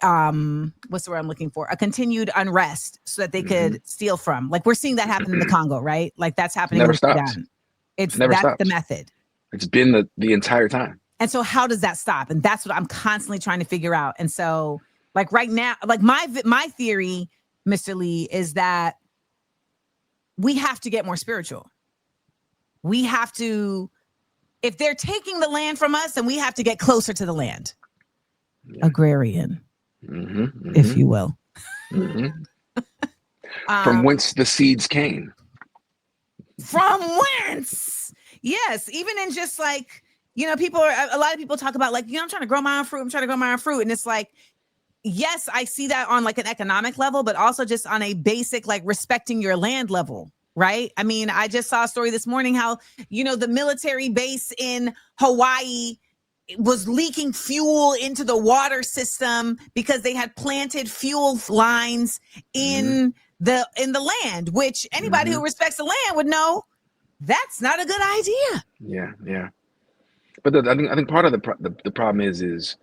what's the word I'm looking for? A continued unrest so that they could steal from. Like we're seeing that happen in the Congo, right? Like that's happening Never with stops. Sudan. Never That's stops. the method. It's been the entire time. And so how does that stop? And that's what I'm constantly trying to figure out. And so like right now, like my theory, Mr. Lee, is that we have to get more spiritual. We have to, if they're taking the land from us, then we have to get closer to the land. Agrarian, if you will. From whence the seeds came. From whence? Yes. Even in just like, you know, a lot of people talk about like, you know, I'm trying to grow my own fruit. And it's like, yes, I see that on like an economic level, but also just on a basic, like respecting your land level. Right. I mean, I just saw a story this morning how, you know, the military base in Hawaii was leaking fuel into the water system because they had planted fuel lines in the land, which anybody who respects the land would know that's not a good idea. Yeah. But I think part of the problem is,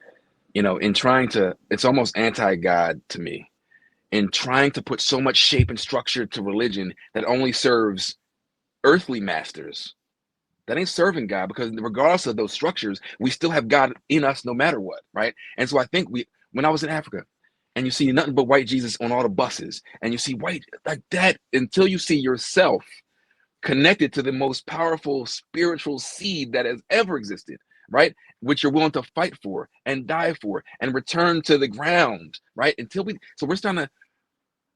you know, in trying to, it's almost anti-God to me, in trying to put so much shape and structure to religion that only serves earthly masters. That ain't serving God, because regardless of those structures, we still have God in us no matter what, right? And so I think when I was in Africa, and you see nothing but white Jesus on all the buses, and you see white like that, until you see yourself connected to the most powerful spiritual seed that has ever existed, right? Which you're willing to fight for and die for and return to the ground, right? So we're starting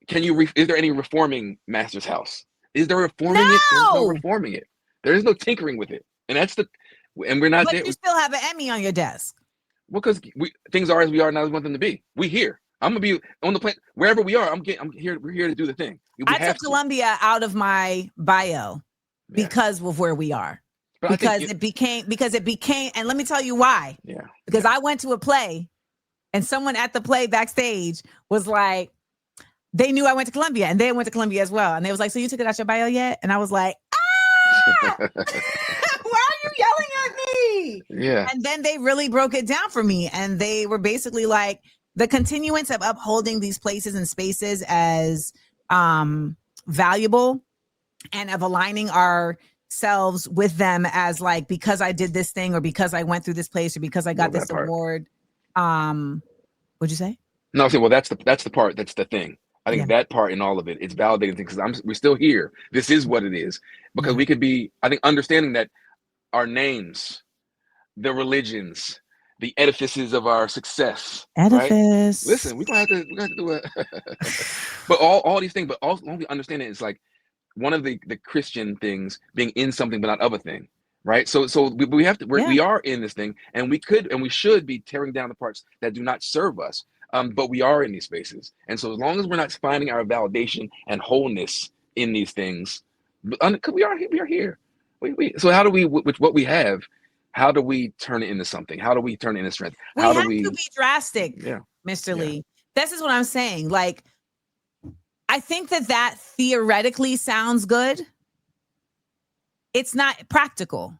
to, is there any reforming Master's house? Is there reforming it? There's no reforming it. There is no tinkering with it. And we're not there. But you still have an Emmy on your desk. Well, because things are as we are now, as we want them to be. We here. I'm gonna be on the planet wherever we are. I'm here. We're here to do the thing. I took Colombia out of my bio because of where we are. Because it became, and let me tell you why. Because I went to a play, and someone at the play backstage was like, they knew I went to Colombia, and they went to Colombia as well. And they was like, so you took it out your bio yet? And I was like, why are you yelling at me? Yeah. And then they really broke it down for me. And they were basically like, the continuance of upholding these places and spaces as valuable, and of aligning ourselves with them as like, because I did this thing, or because I went through this place, or because I got this award. What'd you say? No, I'm saying, well, that's the part. That's the thing. I think that part in all of it, it's validating things, because we're still here. This is what it is, because we could be, I think, understanding that our names, the religions, the edifices of our success. Edifice. Right? Listen, we have to do it. But all these things, but also only understanding it's like one of the Christian things being in something but not of a thing. Right. So we have to, we are in this thing, and we could and we should be tearing down the parts that do not serve us. But we are in these spaces. And so as long as we're not finding our validation and wholeness in these things, because we are here. So how do we, with what we have, how do we turn it into something? How do we turn it into strength? We have to be drastic, Mr. Yeah. Lee. This is what I'm saying. Like, I think that theoretically sounds good. It's not practical.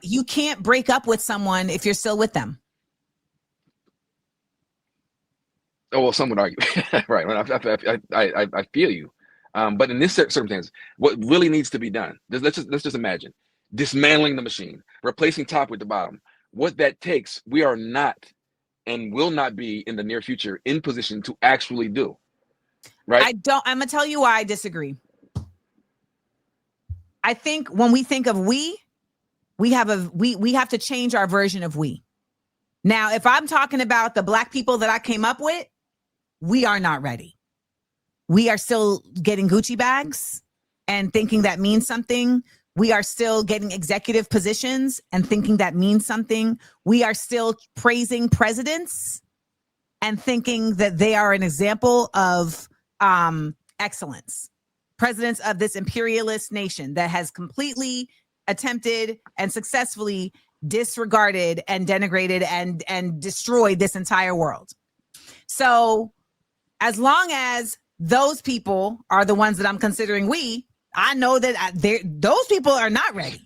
You can't break up with someone if you're still with them. Oh, well, some would argue, right? I feel you, but in this circumstance, what really needs to be done? Let's just imagine dismantling the machine, replacing top with the bottom. What that takes, we are not and will not be in the near future in position to actually do. Right? I'm gonna tell you why I disagree. I think when we think of we, we have to change our version of we. Now, if I'm talking about the Black people that I came up with, we are not ready. We are still getting Gucci bags and thinking that means something. We are still getting executive positions and thinking that means something. We are still praising presidents and thinking that they are an example of excellence. Presidents of this imperialist nation that has completely attempted and successfully disregarded and denigrated and destroyed this entire world. So as long as those people are the ones that I'm considering we, I know that those people are not ready.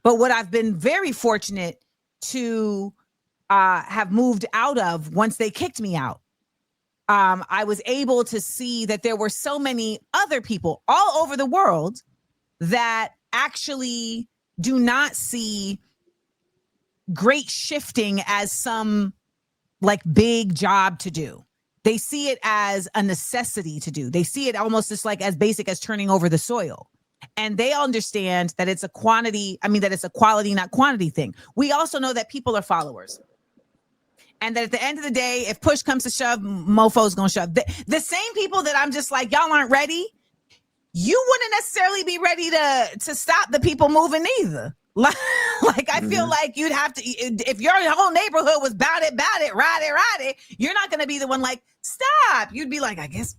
But what I've been very fortunate to have moved out of once they kicked me out, I was able to see that there were so many other people all over the world that actually do not see great shifting as some like big job to do. They see it as a necessity to do. They see it almost just like as basic as turning over the soil. And they understand that it's a quality, not quantity thing. We also know that people are followers. And that at the end of the day, if push comes to shove, mofo's gonna shove. The same people that I'm just like, y'all aren't ready, you wouldn't necessarily be ready to stop the people moving either. Like I feel like you'd have to, if your whole neighborhood was bout it, ride it, you're not going to be the one like, stop. You'd be like, I guess,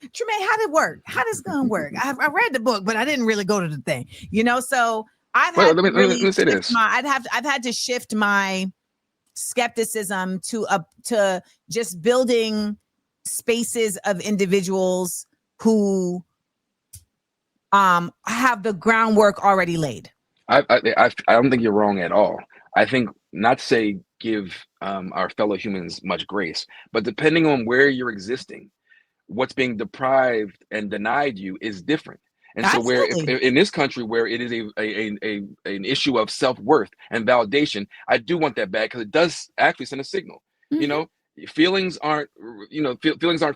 Trymaine, how did it work? How does it going to work? I read the book, but I didn't really go to the thing, so I've had let me say this. I've had to shift my skepticism to just building spaces of individuals who have the groundwork already laid. I don't think you're wrong at all. I think not to say give our fellow humans much grace, but depending on where you're existing, what's being deprived and denied you is different. And Absolutely. so where in this country where it is an issue of self-worth and validation, I do want that back because it does actually send a signal. Feelings aren't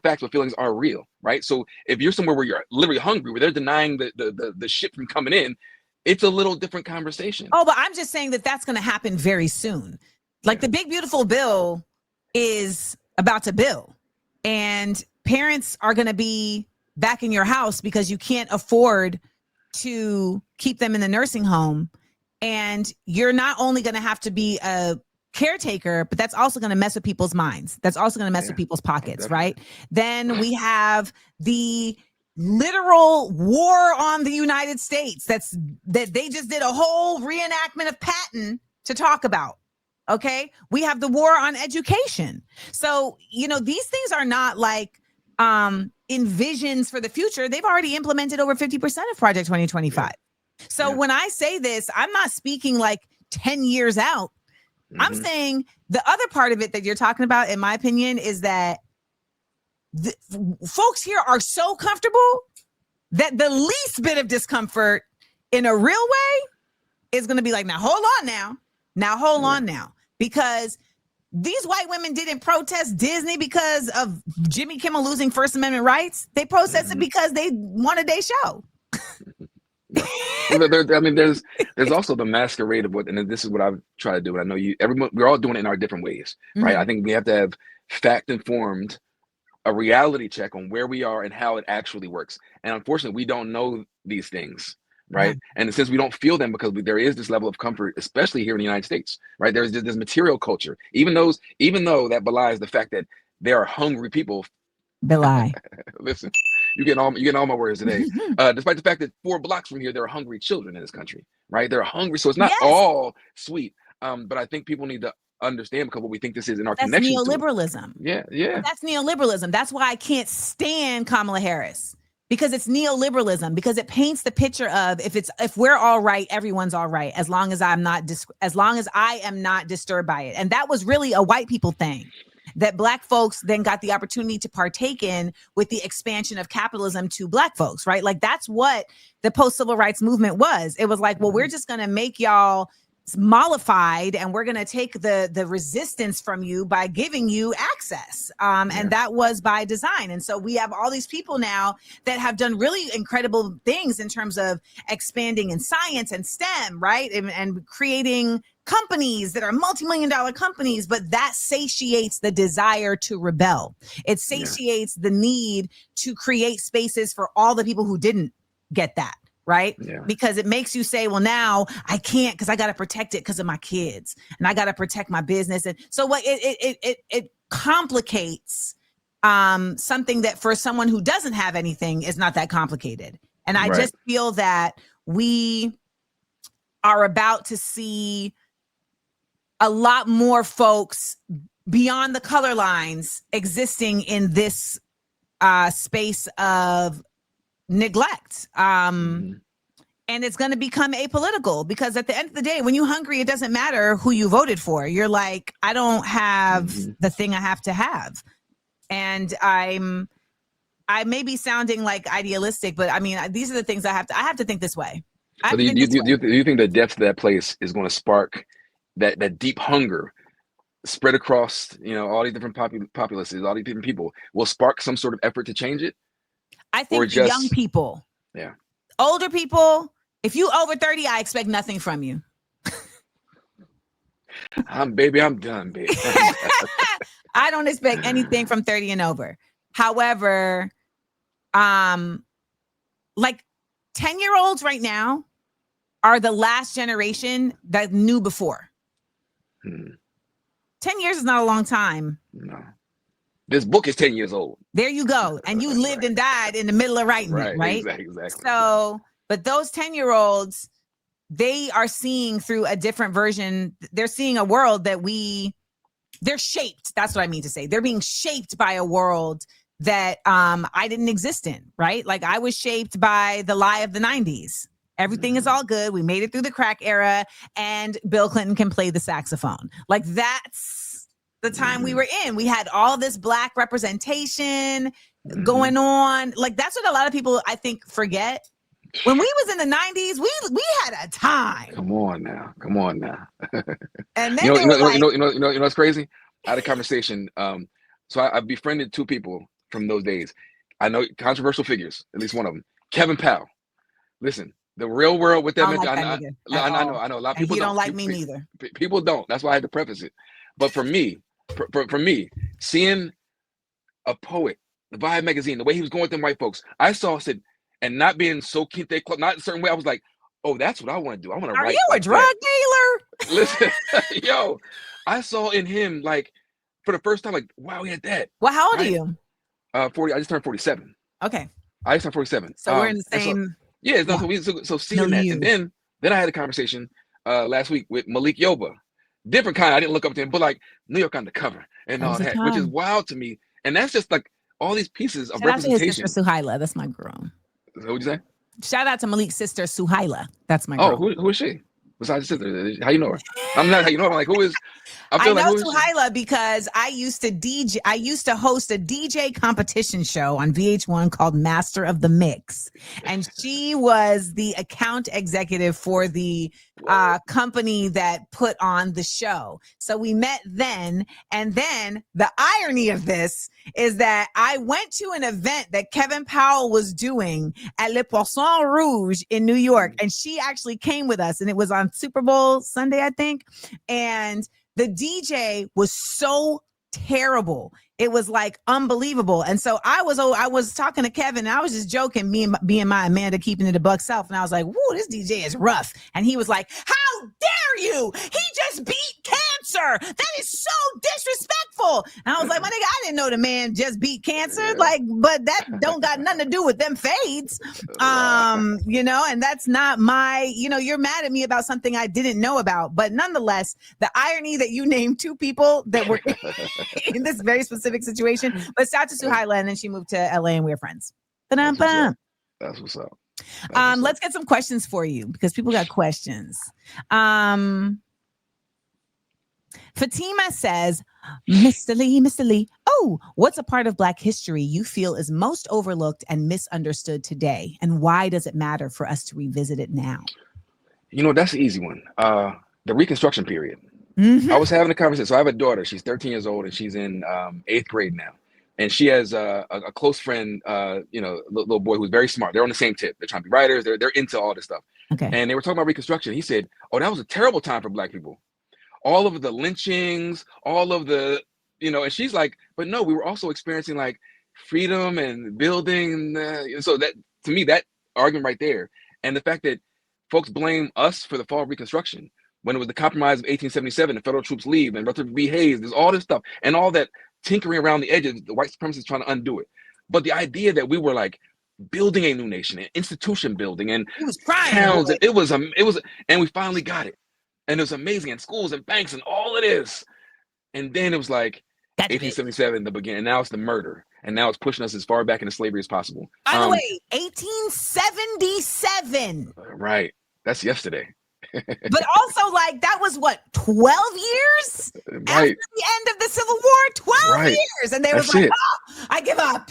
facts, but feelings are real, right? So if you're somewhere where you're literally hungry, where they're denying the shit from coming in, it's a little different conversation. Oh, but I'm just saying that that's going to happen very soon. Like the big, beautiful bill is about to bill, and parents are going to be back in your house because you can't afford to keep them in the nursing home. And you're not only going to have to be a caretaker, but that's also going to mess with people's minds. That's also going to mess with people's pockets, right? Then we have the literal war on the United States that they just did a whole reenactment of Patton to talk about. Okay, we have the war on education. So these things are not like envisions for the future. They've already implemented over 50% of Project 2025. So when I say this, I'm not speaking like 10 years out. I'm saying the other part of it that you're talking about, in my opinion, is that folks here are so comfortable that the least bit of discomfort in a real way is going to be like, now hold on now, because these white women didn't protest Disney because of Jimmy Kimmel losing First Amendment rights. They protested because they wanted their show. There's also the masquerade of what, and this is what I've tried to do. And I know we're all doing it in our different ways, right? I think we have to have fact-informed, a reality check on where we are and how it actually works. And unfortunately, we don't know these things, right? And since we don't feel them, because there is this level of comfort, especially here in the United States, right? There's this material culture, even though that belies the fact that there are hungry people. Belie. Listen, you get all my words today. Despite the fact that 4 blocks from here, there are hungry children in this country, right? They're hungry, so it's not all sweet. But I think people need to understand, because what we think this is in our connection. That's neoliberalism. Yeah. That's neoliberalism. That's why I can't stand Kamala Harris, because it's neoliberalism, because it paints the picture of if we're all right, everyone's all right, as long as I am not disturbed by it. And that was really a white people thing that Black folks then got the opportunity to partake in with the expansion of capitalism to Black folks, right? Like that's what the post-civil rights movement was. It was like, well, we're just going to make y'all mollified, and we're going to take the resistance from you by giving you access. And that was by design. And so we have all these people now that have done really incredible things in terms of expanding in science and STEM, right? And creating companies that are multi-million-dollar companies, but that satiates the desire to rebel. It satiates the need to create spaces for all the people who didn't get that, right? Yeah. Because it makes you say, well, now I can't because I got to protect it because of my kids and I got to protect my business. And so what it complicates something that for someone who doesn't have anything is not that complicated. And I just feel that we are about to see a lot more folks beyond the color lines existing in this space of neglect. And it's going to become apolitical, because at the end of the day, when you're hungry, it doesn't matter who you voted for. You're like, I don't have the thing I have to have. And I may be sounding like idealistic, but I mean, these are the things I have to think this way. So do you think the depth of that place is going to spark that deep hunger spread across, all these different populaces, all these different people, will spark some sort of effort to change it? I think young people, older people, if you over 30, I expect nothing from you. I'm done, baby. I don't expect anything from 30 and over. However, like 10-year-olds right now are the last generation that knew before. 10 years is not a long time. No. This book is 10 years old. There you go. And you lived and died in the middle of writing it, right? Exactly. So, but those 10-year-olds, they are seeing through a different version. They're seeing a world that they're shaped. That's what I mean to say. They're being shaped by a world that I didn't exist in, right? Like I was shaped by the lie of the 90s. Everything is all good. We made it through the crack era, and Bill Clinton can play the saxophone. Like that's the time we were in. We had all this Black representation going on. Like that's what a lot of people, I think, forget. When we was in the 90s, we had a time. Come on now. And then you know what's crazy? I had a conversation. So I befriended two people from those days. I know controversial figures, at least one of them. Kevin Powell. Listen, the real world with them. I know. A lot of people don't like me neither. People don't. That's why I had to preface it. But for me, seeing a poet, the Vibe magazine, the way he was going with them white folks, I said, and not being so keen, not a certain way, I was like, oh, that's what I want to do. I want to write. Are you a drug dealer? Listen, yo, I saw in him, like, for the first time, like, wow, he had that. Well, how old are you? 40. I just turned 47. Okay. I just turned 47. So we're in the same. So seeing that, and then I had a conversation last week with Malik Yoba. Different kind. I didn't look up to him, but like New York Undercover and all that, which is wild to me. And that's just like all these pieces of representation. Shout out to his sister Suhaila. That's my girl. What'd you say? Shout out to Malik's sister Suhaila. That's my girl. Oh, who is she? Besides his sister, how you know her? I'm not how you know her. I'm like, who is? I know Suhaila because I used to host a DJ competition show on VH1 called Master of the Mix, and she was the account executive for the company that put on the show. So we met then, and then the irony of this is that I went to an event that Kevin Powell was doing at Le Poisson Rouge in New York, and she actually came with us, and it was on Super Bowl Sunday, I think, and the DJ was so terrible. It was like unbelievable. And so I was talking to Kevin, and I was just joking, being my Amanda keeping it a buck self. And I was like, whoa, this DJ is rough. And he was like, how dare you? He just beat cancer. That is so disrespectful. And I was like, my nigga, I didn't know the man just beat cancer. Like, but that don't got nothing to do with them fades. And that's not my, you're mad at me about something I didn't know about. But nonetheless, the irony that you named two people that were in this very specific situation. But shout out to Suhaila, and then she moved to LA, and we're friends. That's what's up. Let's get some questions for you, because people got questions. Fatima says, Mr. Lee, what's a part of Black history you feel is most overlooked and misunderstood today? And why does it matter for us to revisit it now? That's an easy one. the Reconstruction period. Mhm. I was having a conversation. So I have a daughter. She's 13 years old, and she's in 8th grade now. And she has a close friend, little boy who's very smart. They're on the same tip. They're trying to be writers. They're into all this stuff. Okay. And they were talking about Reconstruction. He said, "Oh, that was a terrible time for Black people. All of the lynchings, all of the, And she's like, "But no, we were also experiencing like freedom and building." So that, to me, that argument right there, and the fact that folks blame us for the fall of Reconstruction when it was the Compromise of 1877, the federal troops leave, and Rutherford B. Hayes, there's all this stuff, and all that tinkering around the edges, the white supremacists trying to undo it. But the idea that we were like building a new nation, an institution building, and He was crying. towns, and it was, and we finally got it, and it was amazing, and schools and banks and all of this, and then it was like 1877, the beginning, and now it's the murder, and now it's pushing us as far back into slavery as possible. By the way, 1877. Right, that's yesterday. But also, like, that was what, 12 years Right. after the end of the Civil War? 12 Right. years, and they That's was like, it. I give up.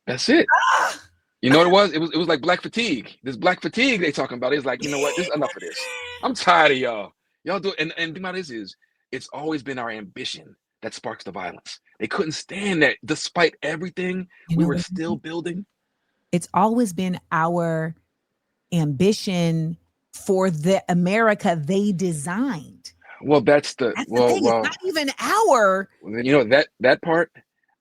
That's it. Ah. You know what it was? It was like black fatigue. This black fatigue they talking about. It's like, you know what? This is enough of this. I'm tired of y'all. Y'all do it. And the thing about this is, it's always been our ambition that sparks the violence. They couldn't stand that, despite everything. We were still building. It's always been our ambition for the America they designed. Well, that's the thing. well. It's not even our. That part.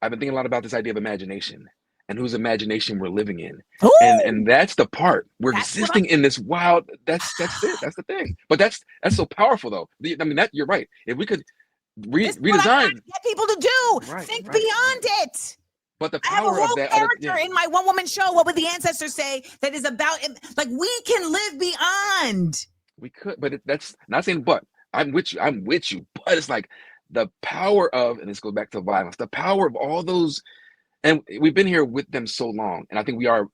I've been thinking a lot about this idea of imagination and whose imagination we're living in, Ooh, and that's the part we're existing in this wild. That's it. That's the thing. But that's so powerful, though. I mean, that you're right. If we could redesign, get people to do think beyond it. But the I have a power of whole that character in my one woman show. What would the ancestors say? That is about, like, we can live beyond. We could, but that's not saying. But I'm with you. But it's like the power of, and this goes back to violence. The power of all those, and we've been here with them so long, and I think we are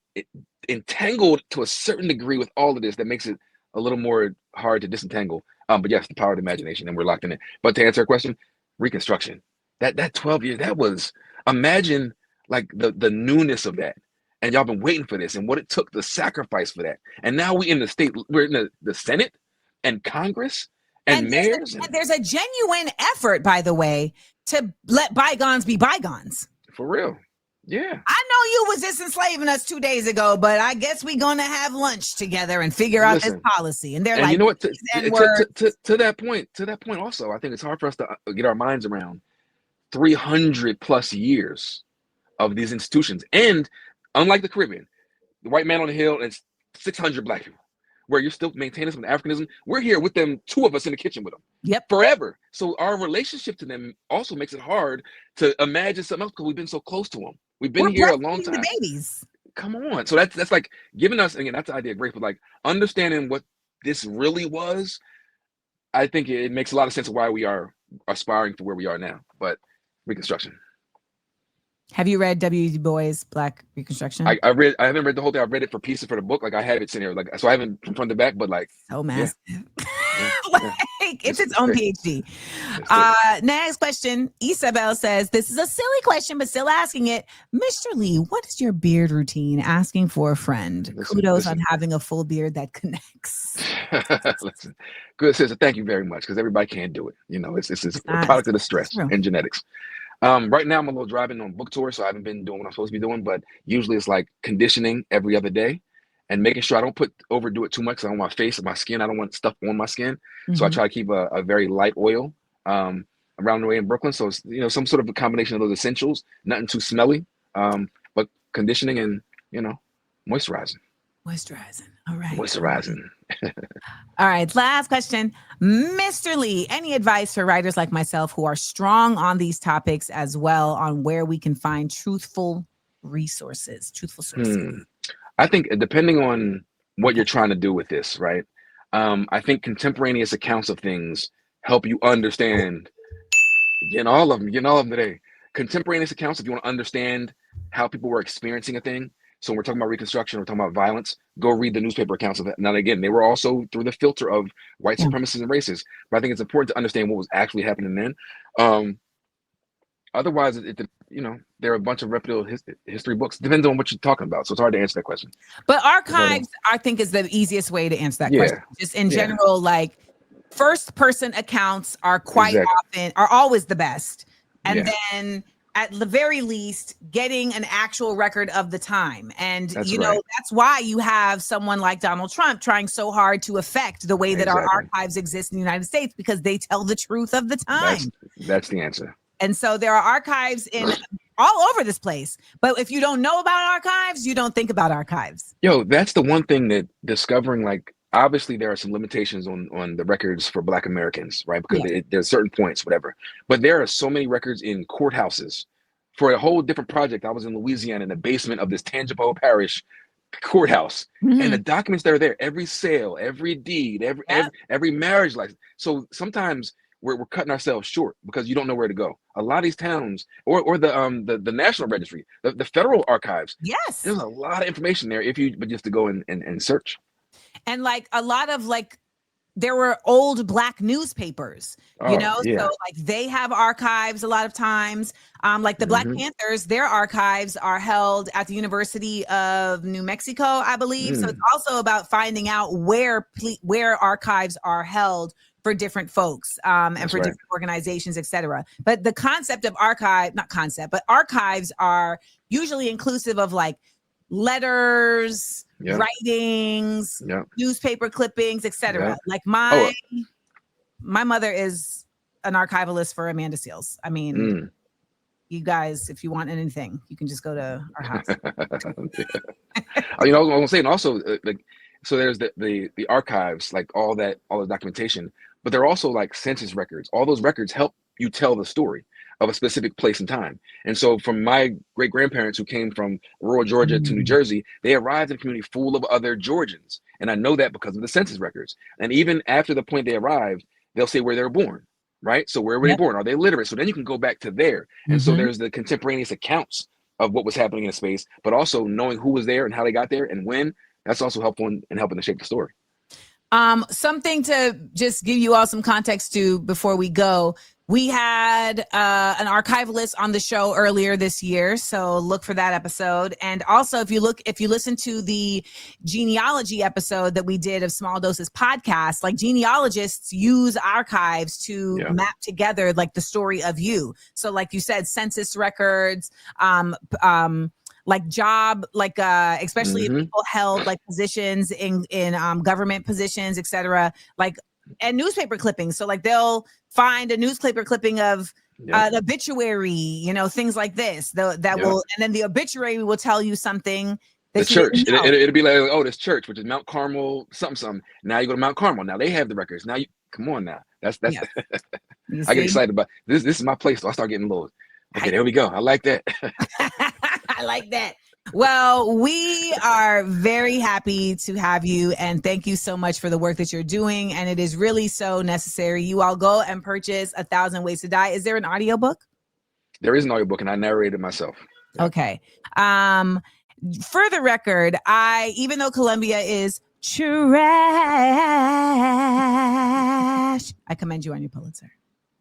entangled to a certain degree with all of this that makes it a little more hard to disentangle. But yes, the power of the imagination, and we're locked in it. But to answer your question, Reconstruction, that 12 years, that was, imagine like the newness of that, and y'all been waiting for this, and what it took, the sacrifice for that, and now we're in the Senate and Congress and mayors. There's a genuine effort, by the way, to let bygones be bygones. For real. Yeah. I know you was just enslaving us 2 days ago, but I guess we're gonna have lunch together and figure out this policy. And they're like, you know what? To that point also, I think it's hard for us to get our minds around 300 plus years of these institutions. And unlike the Caribbean, the white man on the hill, and it's 600 Black people, where you're still maintaining some Africanism. We're here with them, two of us in the kitchen with them. Yep. Forever. So our relationship to them also makes it hard to imagine something else because we've been so close to them. We've been here a long time. The babies. Come on. So that's like giving us, again, that's the idea of grace, but like understanding what this really was. I think it makes a lot of sense of why we are aspiring to where we are now. But Reconstruction. Have you read W. Du Bois' Black Reconstruction? I haven't read the whole thing. I've read it for pieces for the book. Like I have it sitting here. Like, so I haven't from front to back, but like so massive. Yeah. It's its own PhD. Next question. Isabel says, this is a silly question, but still asking it. Mr. Lee, what is your beard routine? Asking for a friend. Kudos on having a full beard that connects. Listen, good sister. Thank you very much, because everybody can't do it. You know, it's a product of the stress and genetics. Right now I'm a little driving on book tour, so I haven't been doing what I'm supposed to be doing, but usually it's like conditioning every other day and making sure I don't overdo it too much. I don't want my face or my skin. I don't want stuff on my skin. Mm-hmm. So I try to keep a very light oil around the way in Brooklyn. So it's, some sort of a combination of those essentials, nothing too smelly, but conditioning and, moisturizing. All right. Moisturizing. All right. Last question. Mr. Lee, any advice for writers like myself who are strong on these topics as well on where we can find truthful sources? I think depending on what you're trying to do with this, right? I think contemporaneous accounts of things help you understand. Getting all of them today. Contemporaneous accounts, if you want to understand how people were experiencing a thing. So when we're talking about Reconstruction, we're talking about violence, go read the newspaper accounts of it. Now, again, they were also through the filter of white supremacists and racists, but I think it's important to understand what was actually happening then. Otherwise, there are a bunch of reputable history books. Depends on what you're talking about. So it's hard to answer that question. But archives, I think, is the easiest way to answer that question. Just in general, like first person accounts are quite often are always the best. And then at the very least, getting an actual record of the time. And, that's why you have someone like Donald Trump trying so hard to affect the way that our archives exist in the United States, because they tell the truth of the time. That's the answer. And so there are archives in all over this place. But if you don't know about archives, you don't think about archives. Yo, that's the one thing that discovering, like, obviously there are some limitations on the records for Black Americans, right? Because there's certain points, whatever. But there are so many records in courthouses. For a whole different project, I was in Louisiana in the basement of this Tangipahoa Parish courthouse, and the documents that are there, every sale, every deed, every marriage license. So sometimes we're cutting ourselves short because you don't know where to go. A lot of these towns, or the National Registry, the federal archives. Yes, there's a lot of information there but just to go and search. And like a lot of there were old Black newspapers, so like they have archives a lot of times. Like the Black Panthers, their archives are held at the University of New Mexico, I believe. So it's also about finding out where archives are held for different folks and for different organizations, etc. But the concept of archives are usually inclusive of like letters, writings, newspaper clippings, etc. Like my mother is an archivalist for Amanda Seals. I mean, you guys, if you want anything, you can just go to our house. I was gonna say, and also so there's the archives, like all the documentation, but there are also like census records. All those records help you tell the story of a specific place and time. And so from my great grandparents who came from rural Georgia to New Jersey, they arrived in a community full of other Georgians. And I know that because of the census records. And even after the point they arrived, they'll say where they were born, right? So where were they born? Are they literate? So then you can go back to there. And so there's the contemporaneous accounts of what was happening in space, but also knowing who was there and how they got there and when. That's also helpful in helping to shape the story. Something to just give you all some context to before we go. We had an archivalist on the show earlier this year, so look for that episode. And also, if you listen to the genealogy episode that we did of Small Doses podcast, like genealogists use archives to map together like the story of you. So, like you said, census records, like job, like especially if people held like positions in government positions, etc. Like, and newspaper clippings. So like they'll find a newspaper clipping of an obituary, things like this. Will, and then the obituary will tell you something. The church. It'll be like, oh, this church, which is Mount Carmel, something. Now you go to Mount Carmel. Now they have the records. Now come on now. That's I get excited about this. This is my place. So I start getting low. Okay, there we go. I like that. I like that. Well, we are very happy to have you, and thank you so much for the work that you're doing. And it is really so necessary. You all go and purchase 1,000 Ways to Die. Is there an audiobook? There is an audiobook, and I narrated myself. Okay. For the record, even though Columbia is trash, I commend you on your Pulitzer.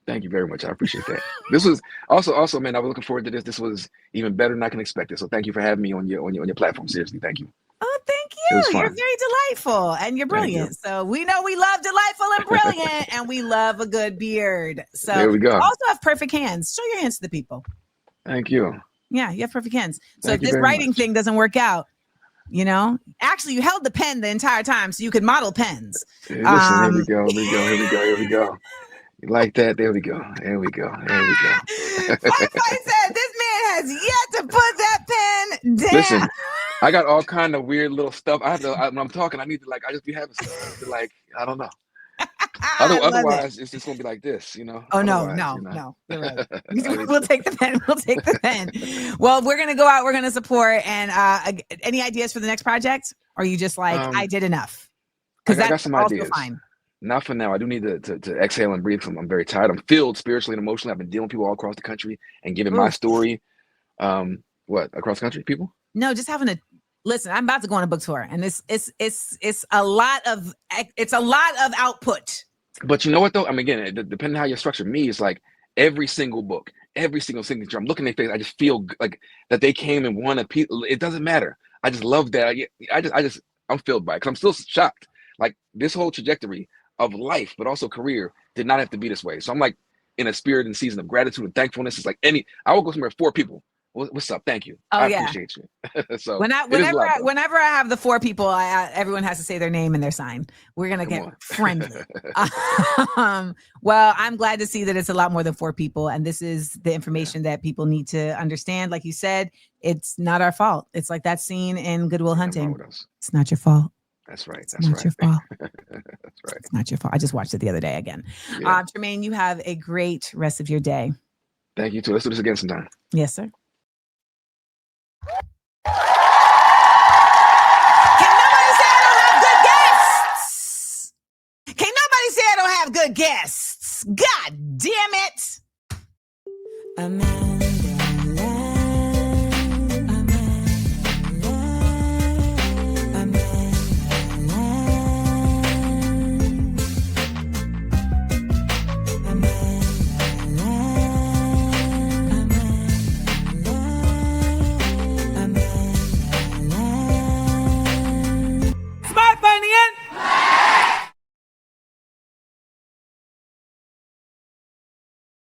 Thank you very much. I appreciate that. This was also, man, I was looking forward to this. This was even better than I can expect it. So thank you for having me on your platform. Seriously, thank you. Oh, thank you. You're very delightful and you're brilliant. So we know we love delightful and brilliant, and we love a good beard. So there we go. You also have perfect hands. Show your hands to the people. Thank you. Yeah, you have perfect hands. So if this writing thing doesn't work out, actually you held the pen the entire time so you could model pens. Hey, listen, here we go. You like that? There we go. There we go. Fight said this man has yet to put that pen down. Listen, I got all kind of weird little stuff. When I'm talking, I need to I just be having stuff to I don't know. Otherwise, it's just gonna be like this, Oh no. You're right. We'll take the pen. Well, we're gonna go out. We're gonna support. And any ideas for the next project? Or are you just I did enough? Because I got some also ideas. Fine. Not for now. I do need to exhale and breathe. I'm very tired. I'm filled spiritually and emotionally. I've been dealing with people all across the country and giving my story. Across the country, people? No, just having listen. I'm about to go on a book tour, and it's a lot of output. But you know what though? I mean, again, depending on how you structure me, it's like every single book, every single signature. I'm looking at their face. I just feel like that they came and won a piece. It doesn't matter. I just love that. I'm filled by it because I'm still shocked. Like this whole trajectory of life, but also career, did not have to be this way. So I'm like in a spirit and season of gratitude and thankfulness. It's like I will go somewhere with 4 people. What's up? Thank you. Oh I yeah. appreciate you. So Whenever I have the 4 people, everyone has to say their name and their sign. We're gonna get friendly. Well, I'm glad to see that it's a lot more than 4 people, and this is the information that people need to understand. Like you said, it's not our fault. It's like that scene in Good Will Hunting. It's not your fault. That's right. It's not your fault. That's right. It's not your fault. I just watched it the other day again. Yeah. Trymaine, you have a great rest of your day. Thank you too. Let's do this again sometime. Yes, sir. Can't nobody say I don't have good guests. God damn it.